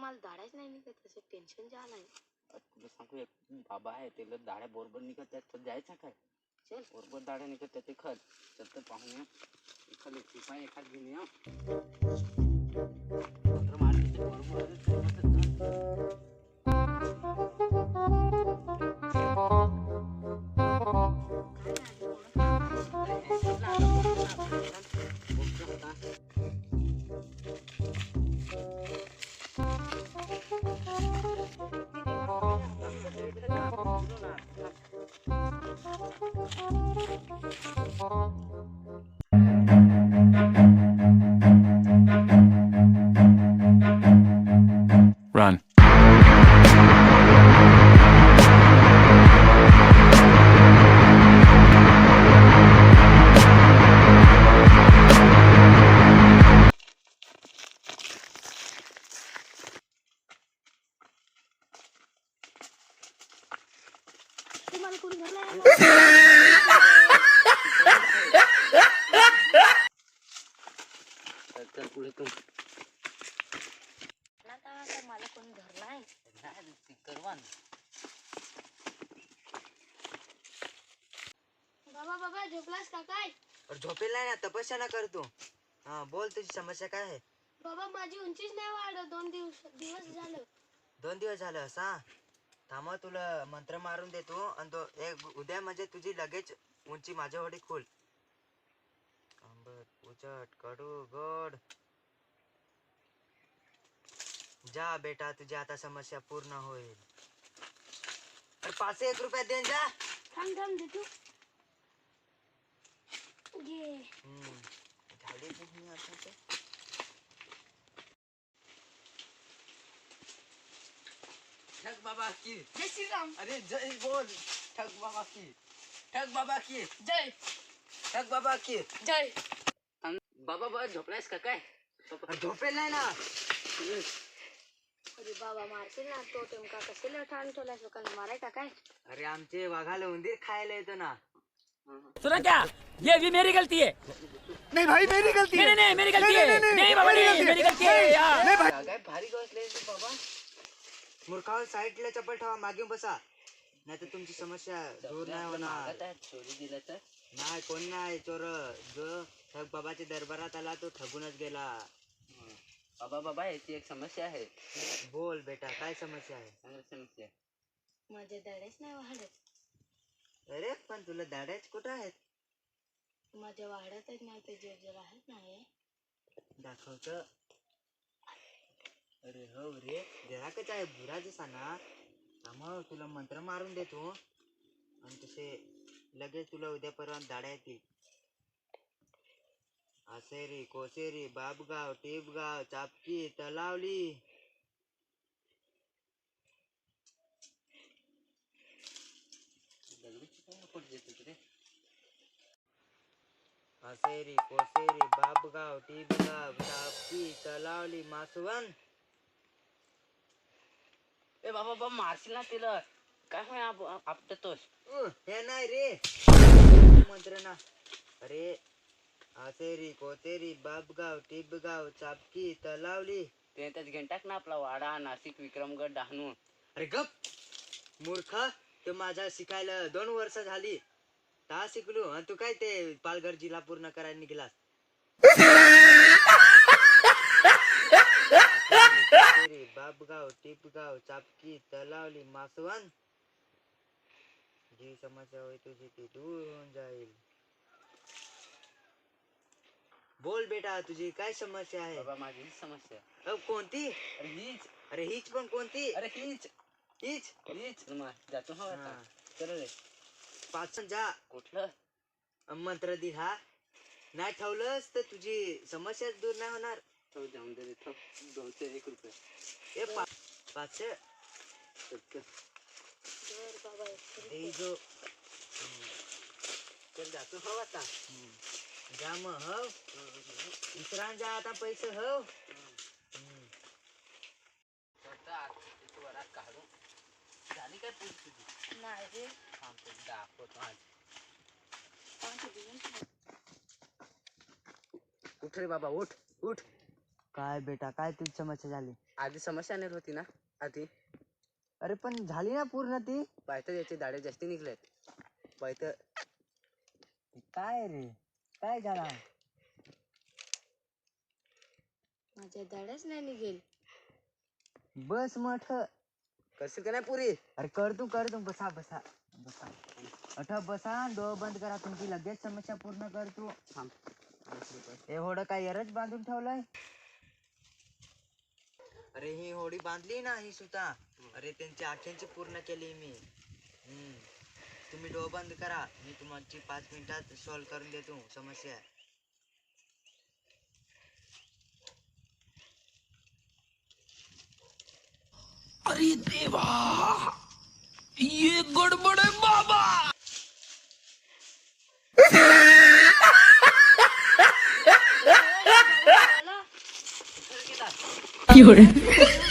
मला दाढाच नाही निघत, असं टेन्शन झालंय. तुला सांगू एक बाबा आहे त्याला दाढ्या बरोबर निघत त्यात तर जायचं काय चल बरोबर दाढ्या निघत त्यात एखाद चल तर पाहूया एखाद उपाय एखाद घेऊन या तर मार्केट बरोबर Run. तुम्हाला कोणी घरला चल पुढे तू मला कोणी धरलाय करवान बाबा झोपलास का काय? झोपेल नाही ना तपस्या ना करतो. हा बोल तुझी समस्या काय आहे? बाबा माझी उंचीच नाही वाढत, 2 दिवस झालं. 2 दिवस झालं असा थांबा तुला मंत्र मारून देतो आणि तो एक उद्या म्हणजे तुझी लगेच उंची माझ्या वडी खोल. आंबट उचट कडू गोड जा बेटा तुझी आता समस्या पूर्ण होईल. 501 रुपये दे जा. थांब देतो. ये झाली पूर्ण आता ते. ठग बाबा की जय श्रीराम. अरे जय बोल. ठग बाबा की ठग बाबा की जय ठग बाबा की जय. बाबा झोपलायस का काय झोपेल नाही ना. अरे बाबा मारशील ना, तो तुमका कशाला ठाण ठेवलाय लोकांना माराय का काय? अरे आमचे वाघाला उंदीर खायला येतो ना. सुना क्या, ये भी मेरी गलती है. नहीं भाई मेरी गलती है. नहीं मेरी गलती है. नहीं बाबा नहीं मेरी गलती है यार. काय भारी गसले बाबा. मूर्खावर साईडला चप्पल ठेवा, मागे बसा, नाही तर तुमची समस्या दूर नाही होणार. चोरी दिलं तर नाही कोण नाही चोर. जो ठग बाबाच्या दरबारात आला तो ठगूनच गेला. बाबा याची एक समस्या आहे. बोल बेटा काय समस्या आहे? चांगली समस्या माझे दाढेच नाही वाढत. अरे पण तुला दाढ्याच कुठं आहेत? माझ्या वाढतच नाही, ते जे आहेत ना हे दाखवत. अरे हो रे जराकच आहे बुरा जसा ना. मग तुला मंत्र मारून देतो आणि तसे लगेच तुला उद्या परवा दाड्या येतील. आसेरी कोसेरी बाबगाव टिपगाव चापकी तलावली. आसेरी कोसेरी बाबगाव टिपगाव चापकी तलावली मासवण. ए बाबा मारशील ना तिला काय होय आपटतोस. हे नाही रे मंत्र ना. अरे आसेरी कोसेरी बाबगाव टिपगाव चापकी तलावली. ते त्याच घेंटाक ना आपला वाडा नाशिक विक्रमगड डहाणू. अरे गप मूर्ख. ते माझा शिकायला 2 वर्ष झाली. ता शिकलो आणि तू काय ते पालघर जिल्हा पूर्ण करायला निघालास. बाबगाव टिपगाव चापकी तलावली मासवण. जी समस्या होई तुझी ती दूर होऊन जाईल. बोल बेटा तुझी काय समस्या आहे? बाबा माझी हीच समस्या. कोणती? अरे हीच. अरे हीच पण कोणती? अरे हीच हीच जातो हो आता. चल रे 5 जा. कुठलं मंत्र दि हा नाही ठेवलंस तर तुझी समस्याच दूर नाही होणार. तो जाऊन दे 201 रुपये. ए 500 बाबा दे जो. चल जातो हो आता. जा मग हो विसरान जा आता पैसे हो. काढू झाली काय पूज तुझी? नाही रे. दाखवतो आज. 5 दिवस उठ रे बाबा उठ उठ. काय बेटा, काय तुझी समस्या झाली? आधी समस्या नाही होती ना आधी? अरे पण झाली ना पूर्ण ती. पाहिजे याचे दाढे जास्ती निघलेत पाहिजे. काय रे, काय झाला? माझ्या दाढ्याच नाही निघेल. बस मठ. करशील का नाही पुरी? अरे कर तू बसा बसा बसा. अठ बसा, डोळ बंद करा तुमची, लगेच समस्या पूर्ण कर तू. थांब. हे होड काय यरच बांधून ठेवलंय? अरे ही होडी बांधली ना ही सुद्धा. अरे त्यांची आख्यांची पूर्ण केली मी. तुम्ही डोळ बंद करा, मी तुमची 5 मिनिटात सॉल्व करून देतो समस्या. अरे देवा, ये गडबड है बाबा. मला 有人。